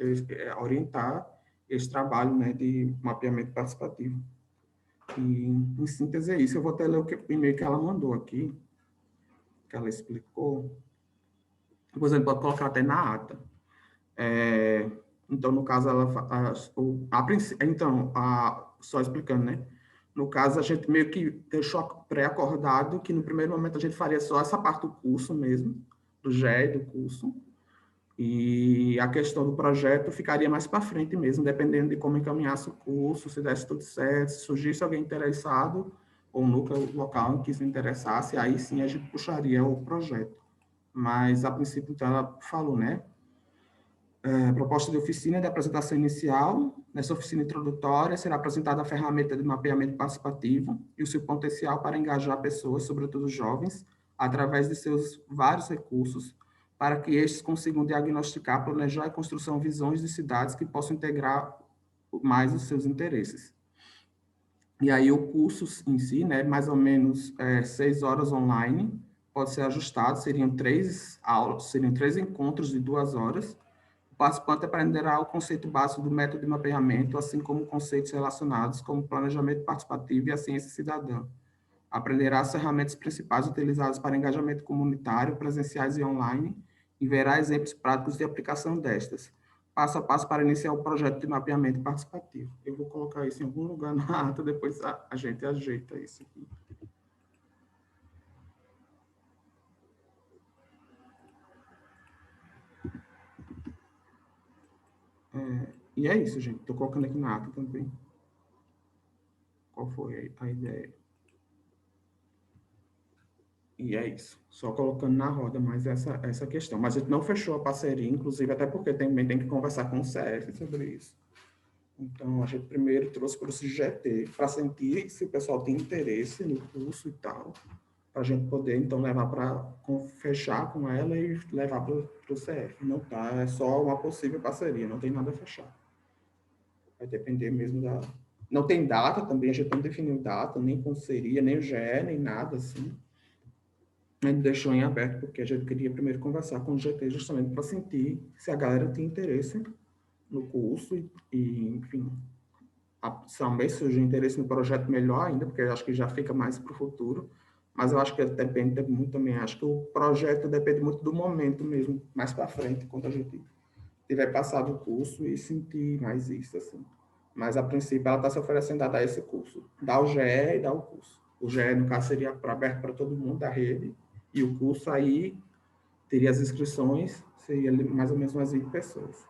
orientar esse trabalho, né, de mapeamento participativo. E, em síntese, é isso. Eu vou até ler o e-mail que ela mandou aqui, que ela explicou. Depois a gente pode colocar até na ata. Então, no caso, só explicando, né? No caso, a gente meio que deixou pré-acordado que no primeiro momento a gente faria só essa parte do curso mesmo, do GE do curso, e a questão do projeto ficaria mais para frente mesmo, dependendo de como encaminhasse o curso, se desse tudo certo, se surgisse alguém interessado, ou um núcleo local que se interessasse, aí sim a gente puxaria o projeto. Mas, a princípio, então, ela falou, né? Proposta de oficina de apresentação inicial. Nessa oficina introdutória, será apresentada a ferramenta de mapeamento participativo e o seu potencial para engajar pessoas, sobretudo jovens, através de seus vários recursos, para que estes consigam diagnosticar, planejar e construção visões de cidades que possam integrar mais os seus interesses. E aí o curso em si, né, mais ou menos 6 horas online, pode ser ajustado, seriam 3 aulas, seriam 3 encontros de 2 horas. O participante aprenderá o conceito básico do método de mapeamento, assim como conceitos relacionados como planejamento participativo e a ciência cidadã. Aprenderá as ferramentas principais utilizadas para engajamento comunitário, presenciais e online, e verá exemplos práticos de aplicação destas. Passo a passo para iniciar o projeto de mapeamento participativo. Eu vou colocar isso em algum lugar na ata, depois a gente ajeita isso aqui. E é isso, gente. Estou colocando aqui na ata também. Qual foi a ideia? E é isso. Só colocando na roda mais essa questão. Mas a gente não fechou a parceria, inclusive, até porque também tem que conversar com o CF sobre isso. Então, a gente primeiro trouxe para o CGT, para sentir se o pessoal tem interesse no curso e tal, para a gente poder, então, levar para fechar com ela e levar para o CF. Não tá, é só uma possível parceria, não tem nada a fechar. Vai depender mesmo da... Não tem data também, a gente não definiu data, nem como seria, nem o GE, nem nada assim. A gente deixou em aberto, porque a gente queria primeiro conversar com o GT justamente para sentir se a galera tem interesse no curso e enfim, também surge interesse no projeto melhor ainda, porque eu acho que já fica mais para o futuro, mas eu acho que depende muito também, acho que o projeto depende muito do momento mesmo, mais para frente, quando a gente tiver passado o curso e sentir mais isso, assim. Mas, a princípio, ela está se oferecendo a dar esse curso, dar o GE e dar o curso. O GE, no caso, seria aberto para todo mundo da rede, e o curso aí teria as inscrições, seria mais ou menos umas 20 pessoas.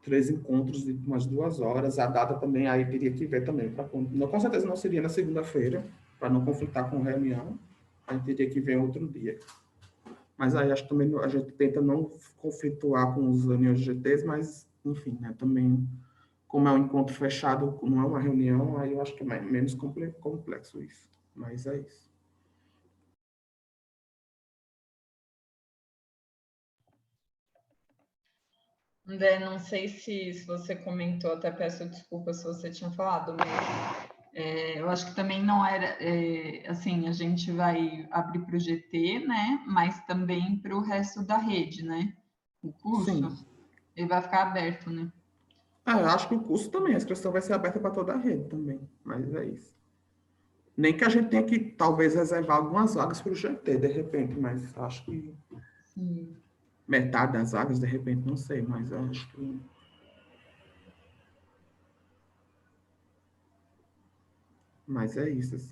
3 encontros de umas 2 horas, a data também aí teria que ver também. Com certeza não seria na segunda-feira, para não conflitar com reunião, a gente teria que ver outro dia. Mas aí acho que também a gente tenta não conflituar com os reuniões de GTs, mas, enfim, né, também, como é um encontro fechado, não é uma reunião, aí eu acho que é menos complexo isso. Mas é isso. André, não sei se você comentou, até peço desculpa se você tinha falado, mas eu acho que também não era, assim, a gente vai abrir para o GT, né, mas também para o resto da rede, né, o curso, Sim. ele vai ficar aberto, né. Eu acho que o curso também, a inscrição vai ser aberta para toda a rede também, mas é isso. Nem que a gente tenha que, talvez, reservar algumas vagas para o GT, de repente, mas acho que Sim. metade das vagas, de repente, não sei, mas eu acho que... Mas é isso, assim.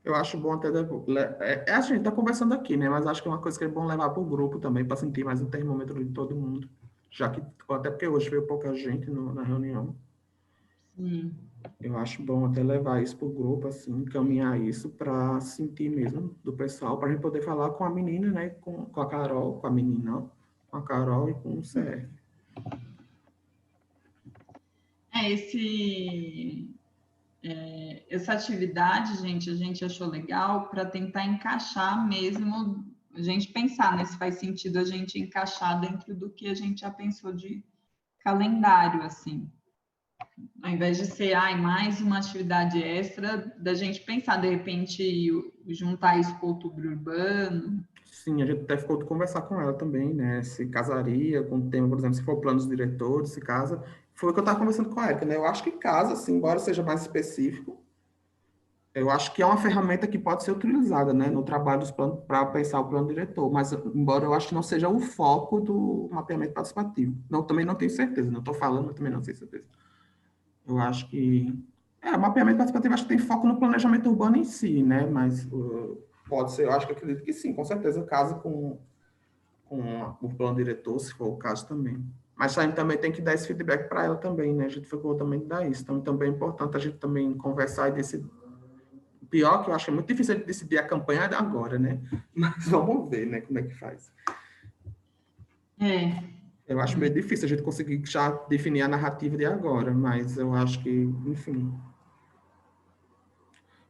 Eu acho bom até... a gente está conversando aqui, né? Mas acho que é uma coisa que é bom levar para o grupo também, para sentir mais o termômetro de todo mundo. Já que, até porque hoje veio pouca gente na reunião. Sim. Eu acho bom até levar isso para o grupo, assim, encaminhar isso para sentir mesmo do pessoal, para a gente poder falar com a menina, né? Com a Carol, com a menina, com a Carol e com o CR. Essa atividade, gente, a gente achou legal para tentar encaixar mesmo, a gente pensar, né, se faz sentido a gente encaixar dentro do que a gente já pensou de calendário, assim. Ao invés de ser, mais uma atividade extra, da gente pensar, de repente, juntar isso com outubro urbano. Sim, a gente até ficou de conversar com ela também, né? Se casaria com o tema, por exemplo, se for planos diretores, se casa. Foi o que eu estava conversando com a Erika, né? Eu acho que casa, assim, embora seja mais específico, eu acho que é uma ferramenta que pode ser utilizada, né, no trabalho dos planos para pensar o plano diretor, mas embora eu acho que não seja o foco do mapeamento participativo. Não, também não tenho certeza, não estou falando, mas também não tenho certeza. Eu acho que o mapeamento participativo acho que tem foco no planejamento urbano em si, né, mas pode ser, eu acho que acredito que sim, com certeza casa com o plano diretor, se for o caso também. Mas a gente também tem que dar esse feedback para ela também, né? A gente ficou também de dar isso. Então, também é importante a gente também conversar e decidir. Pior que eu acho que é muito difícil de decidir a campanha agora, né? Mas vamos ver, né, como é que faz. Eu acho meio difícil a gente conseguir já definir a narrativa de agora, mas eu acho que, enfim.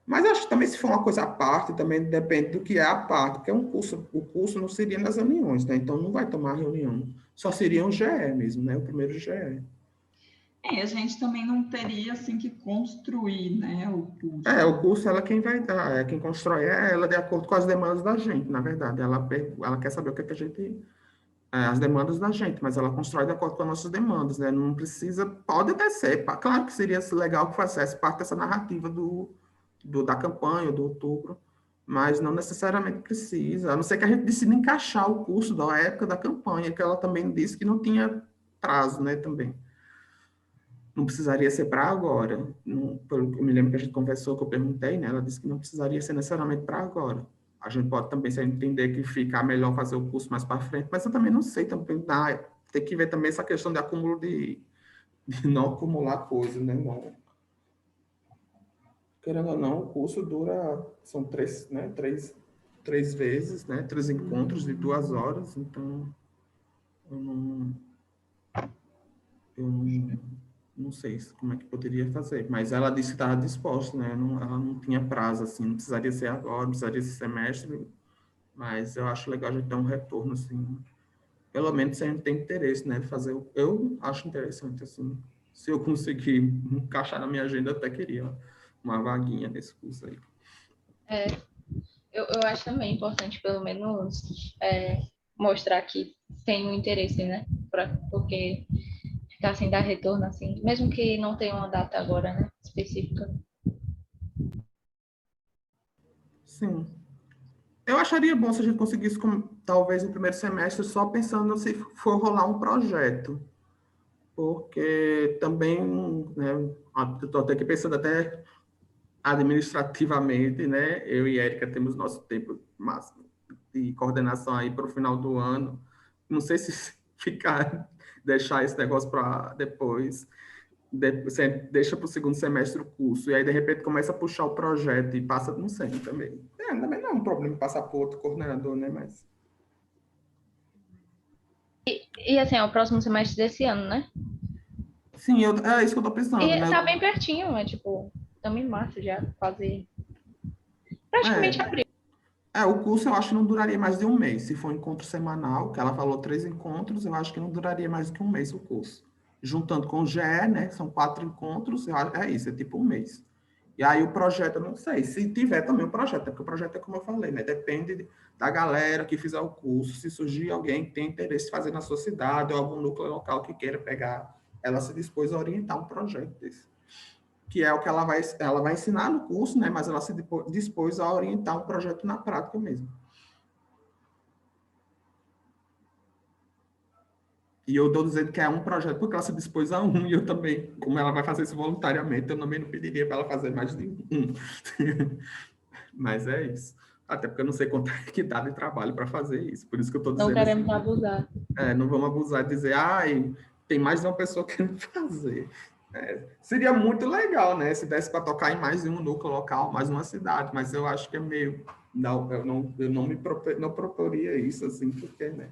Mas acho que também se for uma coisa à parte, também depende do que é a parte, porque o curso não seria nas reuniões, né? Então não vai tomar reunião. Só seria um GE mesmo, né? O primeiro GE. A gente também não teria assim que construir, né, o O curso. curso ela quem vai dar, quem constrói é ela de acordo com as demandas da gente, na verdade. Ela quer saber o que, é que a gente as demandas da gente, mas ela constrói de acordo com as nossas demandas, né? Não precisa, pode até ser, claro que seria legal que fizesse parte dessa narrativa da campanha, do outubro, mas não necessariamente precisa, a não ser que a gente decida encaixar o curso da época da campanha, que ela também disse que não tinha prazo, né, também. Não precisaria ser para agora. Não, pelo que eu me lembro que a gente conversou, que eu perguntei, né? Ela disse que não precisaria ser necessariamente para agora. A gente pode também se entender que fica melhor fazer o curso mais para frente, mas eu também não sei, também tem que ver também essa questão de acúmulo de não acumular coisa, né? Não. Querendo ou não, o curso dura, são três vezes, né? 3 encontros de 2 horas, então eu não, eu não sei como é que poderia fazer, mas ela disse que estava disposta, né? Ela não tinha prazo, assim, não precisaria ser agora, não precisaria ser semestre, mas eu acho legal a gente dar um retorno, assim, pelo menos se a gente tem interesse, né? Fazer, eu acho interessante, assim, se eu conseguir encaixar na minha agenda, eu até queria uma vaguinha nesse curso aí. Eu acho também importante, pelo menos, mostrar que tem um interesse, né? Porque ficar sem dar retorno, assim, mesmo que não tenha uma data agora, né? Específica. Sim. Eu acharia bom se a gente conseguisse, talvez no primeiro semestre, só pensando se for rolar um projeto, porque também, né, eu estou até aqui pensando até administrativamente, né, eu e Érica temos nosso tempo máximo de coordenação aí para o final do ano, não sei se deixar esse negócio para depois, você deixa para o segundo semestre o curso, e aí de repente começa a puxar o projeto e passa, não sei, também. Também não é um problema passar para outro coordenador, né, mas... E assim, é o próximo semestre desse ano, né? Sim, é isso que eu estou pensando, E né? tá bem pertinho, é tipo, estamos em março já, quase. Praticamente É, abril. o curso eu acho que não duraria mais de um mês. Se for um encontro semanal, que ela falou 3 encontros, eu acho que não duraria mais do que um mês o curso. Juntando com o GE, né? São 4 encontros, é isso, é tipo um mês. E aí o projeto, eu não sei, se tiver também o projeto, porque o projeto é como eu falei, né? Depende da galera que fizer o curso, se surgir alguém que tem interesse em fazer na sua cidade, ou algum núcleo local que queira pegar, ela se dispôs a orientar um projeto desse. Que é o que ela vai ensinar no curso, né? Mas ela se dispôs a orientar um projeto na prática mesmo. E eu estou dizendo que é um projeto porque ela se dispôs a um, e eu também, como ela vai fazer isso voluntariamente, eu também não pediria para ela fazer mais de um. Mas é isso. Até porque eu não sei quanto é que dá de trabalho para fazer isso. Por isso que eu estou Não dizendo queremos assim, abusar. não vamos abusar e dizer, tem mais de uma pessoa querendo fazer. Seria muito legal, né? Se desse para tocar em mais de um núcleo local, mais uma cidade, mas eu acho que é meio. Não, eu não proporia isso assim, porque, né?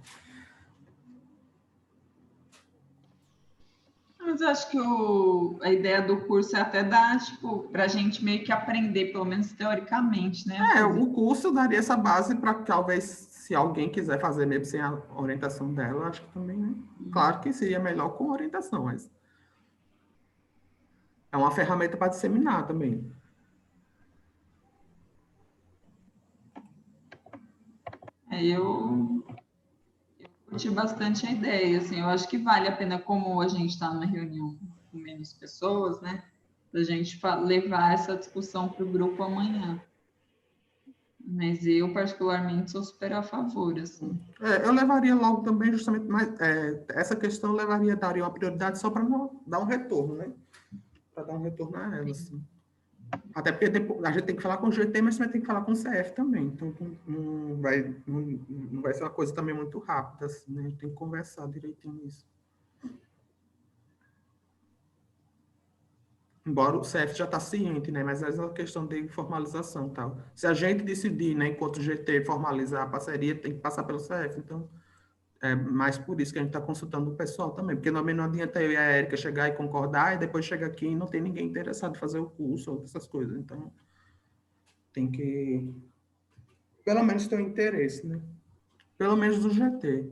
Mas eu acho que a ideia do curso é até dar, tipo, para a gente meio que aprender, pelo menos teoricamente, né? A fazer. O curso daria essa base para talvez, se alguém quiser fazer mesmo sem a orientação dela, acho que também, né? Claro que seria melhor com orientação, mas é uma ferramenta para disseminar também. Eu curti bastante a ideia, assim, eu acho que vale a pena, como a gente está numa reunião com menos pessoas, né? Da gente levar essa discussão para o grupo amanhã. Mas eu, particularmente, sou super a favor, assim. Eu levaria logo também, justamente, essa questão eu daria uma prioridade só para dar um retorno, né? Para dar um retorno a ela, assim. Até porque depois, a gente tem que falar com o GT, mas também tem que falar com o CF também. Então, não vai ser uma coisa também muito rápida, assim, né? A gente tem que conversar direitinho isso. Embora o CF já está ciente, né? Mas é uma questão de formalização e tal. Se a gente decidir, né, enquanto o GT formalizar a parceria, tem que passar pelo CF. Então, é mais por isso que a gente está consultando o pessoal também. Porque também não adianta eu e a Érica chegar e concordar, e depois chega aqui e não tem ninguém interessado em fazer o curso ou essas coisas. Então, tem que, pelo menos, ter um interesse, né? Pelo menos do GT.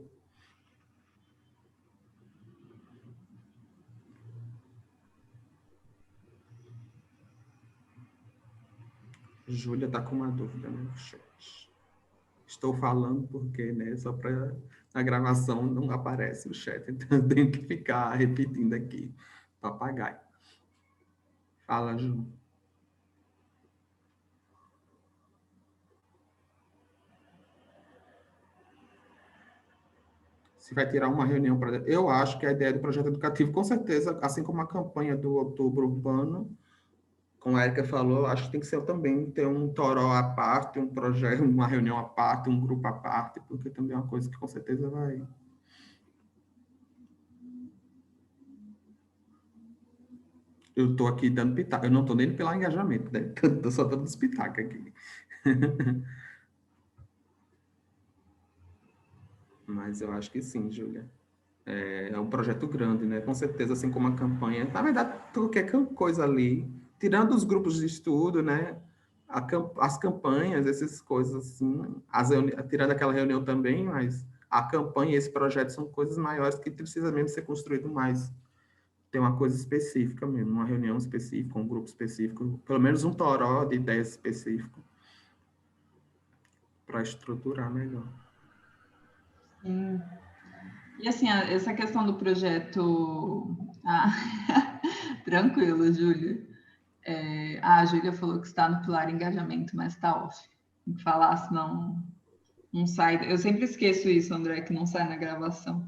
Júlia está com uma dúvida no chat. Estou falando porque, né, só para a gravação não aparece o chat, então eu tenho que ficar repetindo aqui. Papagaio. Fala, Ju. Se vai tirar uma reunião para... Eu acho que a ideia do projeto educativo, com certeza, assim como a campanha do Outubro Urbano, como a Erika falou, acho que tem que ser também ter um toró à parte, um projeto, uma reunião à parte, um grupo à parte, porque também é uma coisa que com certeza vai... Eu estou aqui dando pitaco, eu não estou nem pelo engajamento, né? Estou só dando os pitacos aqui. Mas eu acho que sim, Júlia. É um projeto grande, né? Com certeza, assim como a campanha. Na verdade, qualquer coisa ali, tirando os grupos de estudo, né? As campanhas, essas coisas assim, tirando aquela reunião também, mas a campanha e esse projeto são coisas maiores que precisa mesmo ser construído mais. Tem uma coisa específica mesmo, uma reunião específica, um grupo específico, pelo menos um toró de ideias específico para estruturar melhor. Sim. E assim, essa questão do projeto. Ah, tranquilo, Júlia. A Júlia falou que está no pilar engajamento, mas está off. Tem que falar, senão não sai. Eu sempre esqueço isso, André, que não sai na gravação.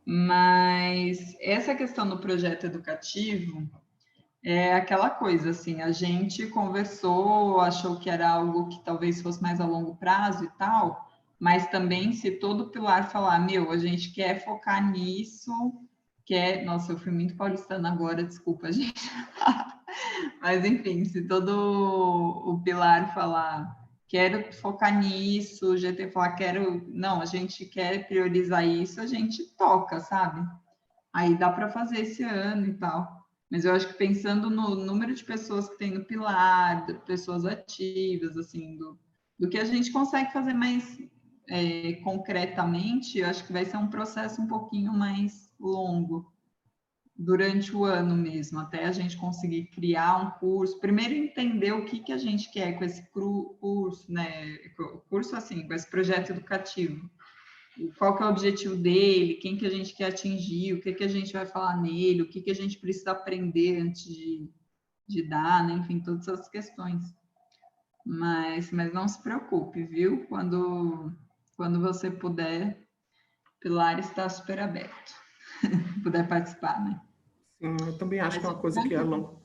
Mas essa questão do projeto educativo é aquela coisa, assim, a gente conversou, achou que era algo que talvez fosse mais a longo prazo e tal, mas também se todo pilar falar, meu, a gente quer focar nisso, quer... Nossa, eu fui muito paulistana agora, desculpa, gente. Mas, enfim, se todo o pilar falar, quero focar nisso, o GT falar, quero... Não, a gente quer priorizar isso, a gente toca, sabe? Aí dá para fazer esse ano e tal. Mas eu acho que pensando no número de pessoas que tem no pilar, de pessoas ativas, assim, do que a gente consegue fazer mais concretamente, eu acho que vai ser um processo um pouquinho mais longo, durante o ano mesmo, até a gente conseguir criar um curso. Primeiro entender o que a gente quer com esse curso, né? Curso assim, com esse projeto educativo. Qual que é o objetivo dele, quem que a gente quer atingir, o que que a gente vai falar nele, o que que a gente precisa aprender antes de dar, né? Enfim, todas essas questões. Mas não se preocupe, viu? Quando você puder, Pilar está super aberto. Puder participar, né? Sim, eu também acho que é Mas uma coisa que é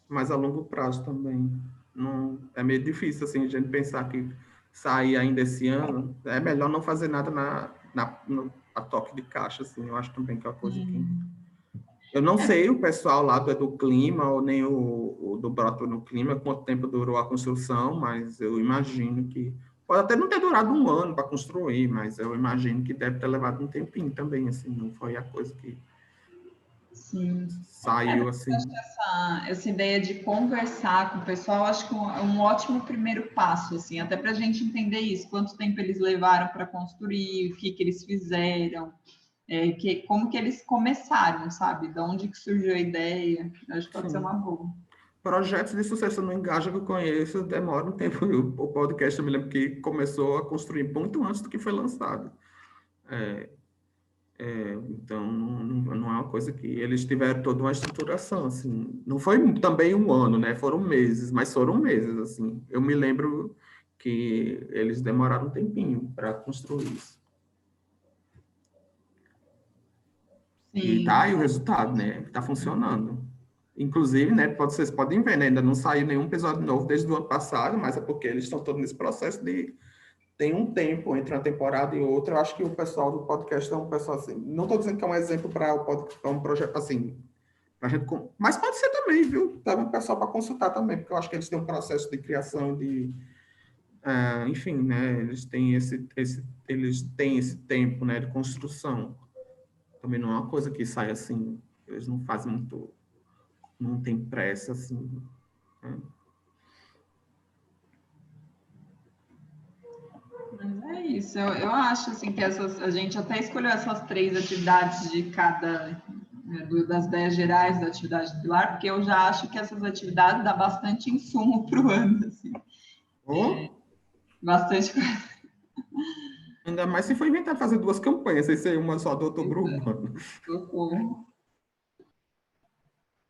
mais a longo prazo também. Não, é meio difícil assim, a gente pensar que sair ainda esse ano, é melhor não fazer nada no a toque de caixa, assim. Eu acho também que é uma coisa que... Eu não sei o pessoal lá do Clima, ou nem o do Broto no Clima, quanto tempo durou a construção, mas eu imagino que... Pode até não ter durado um ano para construir, mas eu imagino que deve ter levado um tempinho também, assim. Não foi a coisa que sim. saiu assim. Essa ideia de conversar com o pessoal, acho que é um ótimo primeiro passo, assim, até para a gente entender isso, quanto tempo eles levaram para construir, o que eles fizeram, como que eles começaram, sabe? De onde que surgiu a ideia. Acho que pode ser Sim. uma boa. Projetos de sucesso no Engaja que eu conheço demora um tempo. O podcast, eu me lembro que começou a construir muito antes do que foi lançado. Então, não é uma coisa que eles tiveram toda uma estruturação, assim. Não foi também um ano, né? Foram meses, mas foram meses, assim. Eu me lembro que eles demoraram um tempinho para construir isso. E tá Sim, aí o resultado, né? Tá funcionando. Inclusive, né, vocês podem ver, né, ainda não saiu nenhum episódio novo desde o ano passado, mas é porque eles estão todos nesse processo de... Tem um tempo entre uma temporada e outra. Eu acho que o pessoal do podcast é um pessoal assim... Não estou dizendo que é um exemplo para um projeto assim... Pra gente, mas pode ser também, viu? Tá um pessoal para consultar também, porque eu acho que eles têm um processo de criação de... enfim, né, eles têm esse tempo, né, de construção. Também não é uma coisa que sai assim... Eles não fazem muito... Não tem pressa, assim. Né? isso. Eu acho assim que a gente até escolheu essas 3 atividades de cada, né, das ideias gerais da atividade do Pilar, porque eu já acho que essas atividades dá bastante insumo para o ano, assim. Bastante coisa. Ainda mais se for inventar fazer 2 campanhas, sem ser uma só do Outubro Urbano. Socorro.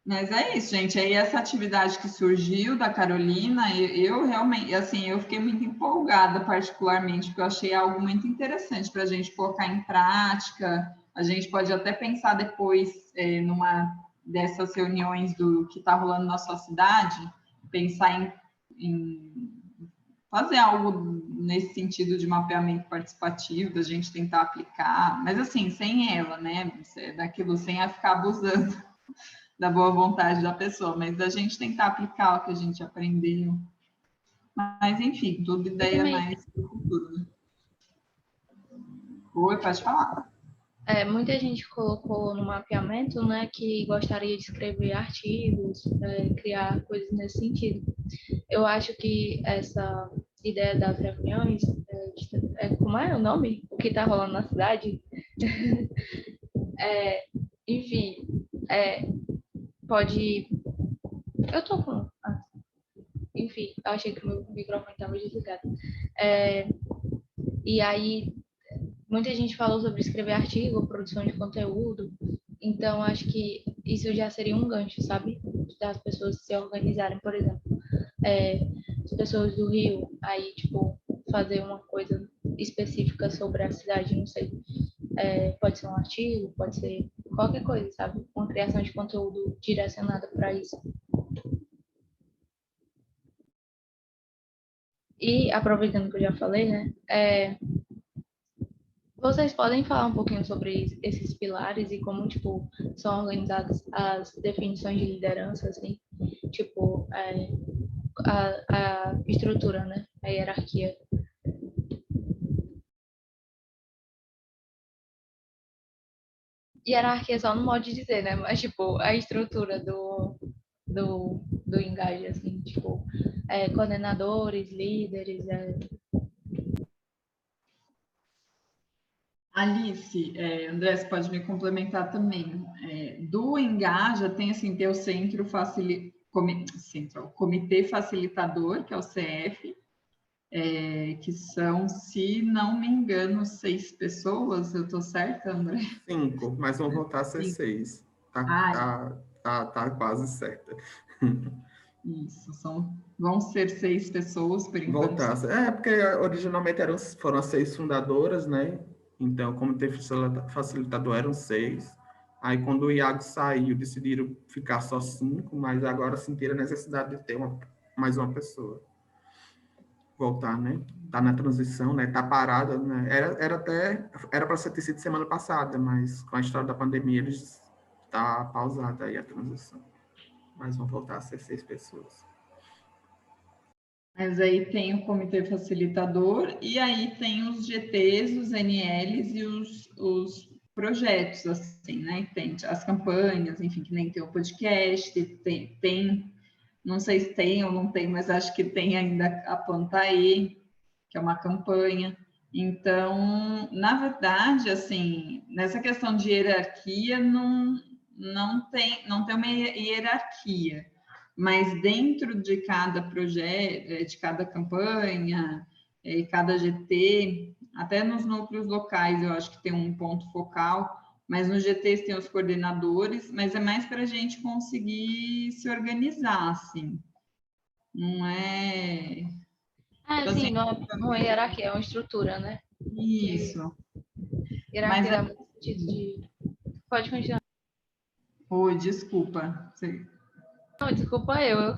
Mas é isso, gente. Aí essa atividade que surgiu da Carolina, eu realmente, assim, eu fiquei muito empolgada particularmente, porque eu achei algo muito interessante para a gente colocar em prática. A gente pode até pensar depois, numa dessas reuniões do que está rolando na sua cidade, pensar em fazer algo nesse sentido de mapeamento participativo, da gente tentar aplicar, mas assim, sem ela, né? Daquilo, sem a ficar abusando da boa vontade da pessoa, mas da gente tentar aplicar o que a gente aprendeu. Mas, enfim, tudo ideia mais para o futuro. Né? Oi, pode falar. Muita gente colocou no mapeamento, né, que gostaria de escrever artigos, criar coisas nesse sentido. Eu acho que essa ideia das reuniões, como é o nome? O que está rolando na cidade? Enfim, pode... Eu tô com... enfim, eu achei que o meu microfone estava desligado. E aí, muita gente falou sobre escrever artigo, produção de conteúdo, então acho que isso já seria um gancho, sabe? Das pessoas se organizarem, por exemplo. As pessoas do Rio, aí, tipo, fazer uma coisa específica sobre a cidade, não sei. Pode ser um artigo, pode ser qualquer coisa, sabe? Uma criação de conteúdo direcionada para isso. E, aproveitando que eu já falei, né? Vocês podem falar um pouquinho sobre esses pilares e como, tipo, são organizadas as definições de liderança, assim? Tipo, a estrutura, né? A hierarquia. Hierarquia só no modo de dizer, né? Mas, tipo, a estrutura do engaje, assim, tipo, coordenadores, líderes, Alice, André, você pode me complementar também. Do Engaja tem assim, tem o Comitê Facilitador, que é o CF, que são, se não me engano, 6 pessoas. Eu estou certa, André? 5, mas vão voltar a ser 6. Tá quase certa. Isso, vão ser 6 pessoas, por enquanto. Voltar. Porque originalmente foram as 6 fundadoras, né? Então, como teve facilitador, eram 6. Aí, quando o Iago saiu, decidiram ficar só 5, mas agora sentiram a necessidade de ter mais uma pessoa. Voltar, né? Tá na transição, né? Tá parada, né? Era para ter sido semana passada, mas com a história da pandemia, eles tá pausada aí a transição. Mas vão voltar a ser 6 pessoas. Mas aí tem o comitê facilitador e aí tem os GTs, os NLs e os projetos, assim, né? Tem as campanhas, enfim, que nem tem o podcast, tem, não sei se tem ou não tem, mas acho que tem ainda a Plantae, que é uma campanha. Então, na verdade, assim, nessa questão de hierarquia, não tem uma hierarquia, mas dentro de cada projeto, de cada campanha, cada GT, até nos núcleos locais, eu acho que tem um ponto focal, mas nos GTs tem os coordenadores, mas é mais para a gente conseguir se organizar, assim. Não é... Então, sim, assim, não é hierarquia, é uma estrutura, né? isso. Hierarquia no sentido de... Pode continuar. Oi, desculpa. Não, desculpa eu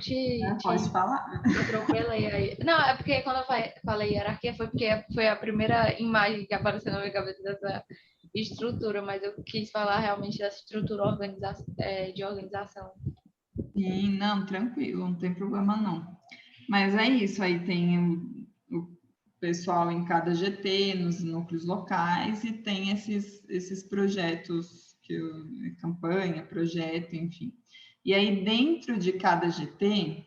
Pode falar. atropelei aí. Não, é porque quando eu falei hierarquia foi porque foi a primeira imagem que apareceu na minha cabeça dessa estrutura, mas eu quis falar realmente dessa estrutura de organização. Sim, não, tranquilo, não tem problema não. Mas é isso, aí tem o pessoal em cada GT, nos núcleos locais, e tem esses projetos, campanha, projeto, enfim. E aí, dentro de cada GT,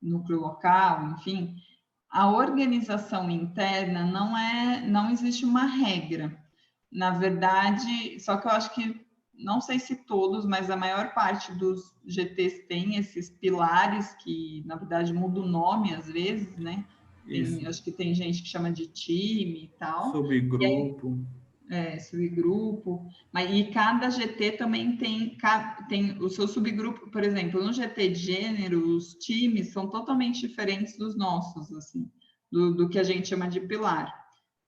núcleo local, enfim, a organização interna não existe uma regra. Na verdade, só que eu acho que, não sei se todos, mas a maior parte dos GTs tem esses pilares que, na verdade, muda o nome às vezes, né? Acho que tem gente que chama de time e tal. Subgrupo. Subgrupo. E cada GT também tem o seu subgrupo, por exemplo, no GT de gênero, os times são totalmente diferentes dos nossos, assim, do que a gente chama de pilar.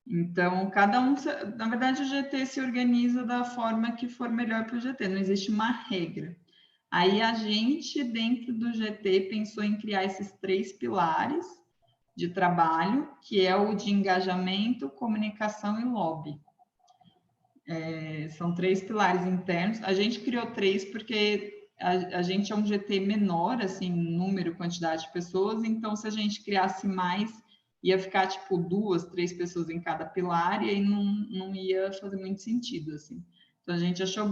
Então, cada um, na verdade, o GT se organiza da forma que for melhor para o GT, não existe uma regra. Aí a gente, dentro do GT, pensou em criar esses 3 pilares de trabalho, que é o de engajamento, comunicação e lobby. São 3 pilares internos. A gente criou 3 porque a gente é um GT menor, assim, número, quantidade de pessoas, então se a gente criasse mais, ia ficar tipo 2, 3 pessoas em cada pilar e aí não ia fazer muito sentido, assim. Então a gente achou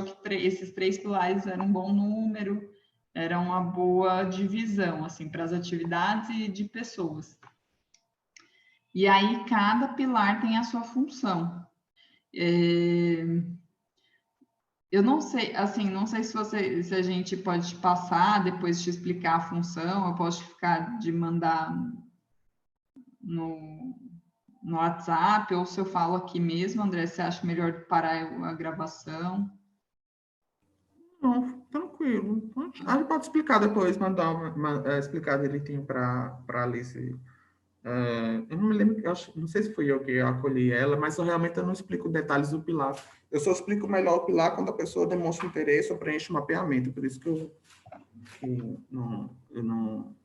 que esses 3 pilares eram um bom número, era uma boa divisão, assim, para as atividades e de pessoas. E aí cada pilar tem a sua função. Eu não sei, assim, não sei se a gente pode te passar, depois te explicar a função, eu posso ficar de mandar no WhatsApp, ou se eu falo aqui mesmo, André, você acha melhor parar a gravação? Não, tranquilo. A gente pode explicar depois, explicar direitinho para a Alice. Eu não me lembro, não sei se fui eu que acolhi ela, mas eu não explico detalhes do pilar. Eu só explico melhor o pilar quando a pessoa demonstra interesse ou preenche o mapeamento. Por isso que eu não.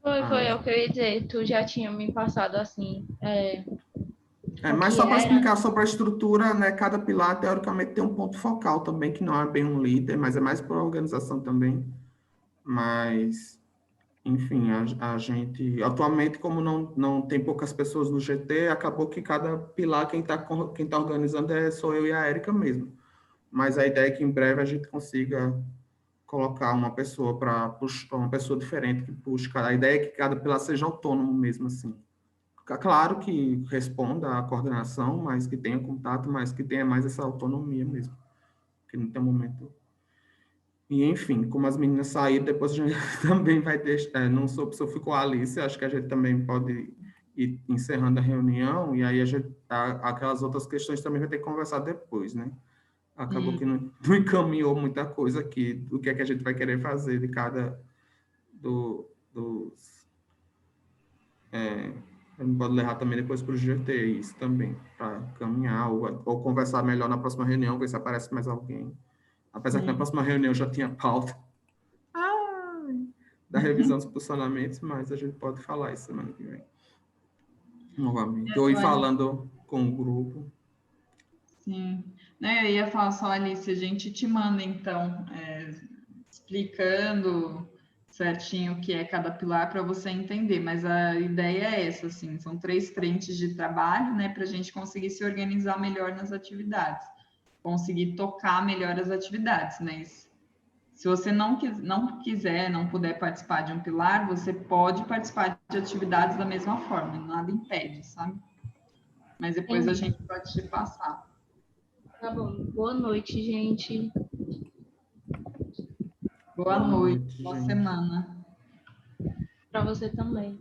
Foi o que eu ia dizer. Tu já tinha me passado assim. O Mas que só para era. explicar sobre a estrutura, né? Cada pilar, teoricamente, tem um ponto focal também, que não é bem um líder, mas é mais para a organização também. Mas, enfim, a gente, atualmente, como não tem poucas pessoas no GT, acabou que cada pilar, quem tá organizando sou eu e a Érica mesmo. Mas a ideia é que em breve a gente consiga colocar uma pessoa para puxar, uma pessoa diferente que puxe. A ideia é que cada pilar seja autônomo mesmo, assim. Claro que responda à coordenação, mas que tenha contato, mas que tenha mais essa autonomia mesmo. Que não tem momento. E, enfim, como as meninas saíram, depois a gente também vai deixar. Não soube se eu fico com a Alice, acho que a gente também pode ir encerrando a reunião, e aí aquelas outras questões também vai ter que conversar depois, né? Acabou que não encaminhou muita coisa aqui, do que é que a gente vai querer fazer de cada dos. Eu não pode levar também depois para o GT, isso também, para caminhar, ou conversar melhor na próxima reunião, ver se aparece mais alguém. Apesar que na próxima reunião já tinha pauta da revisão dos posicionamentos, mas a gente pode falar isso semana que vem. Novamente. Ou ir falando com o grupo. Sim. Eu ia falar só, Alice, a gente te manda, então, explicando certinho o que é cada pilar para você entender, mas a ideia é essa, assim, são 3 frentes de trabalho, né, para a gente conseguir se organizar melhor nas atividades, conseguir tocar melhor as atividades, né? Se você não quiser, não puder participar de um pilar, você pode participar de atividades da mesma forma, nada impede, sabe? Mas depois a gente pode te passar. Tá bom. Boa noite, gente. Boa noite, boa semana. Para você também.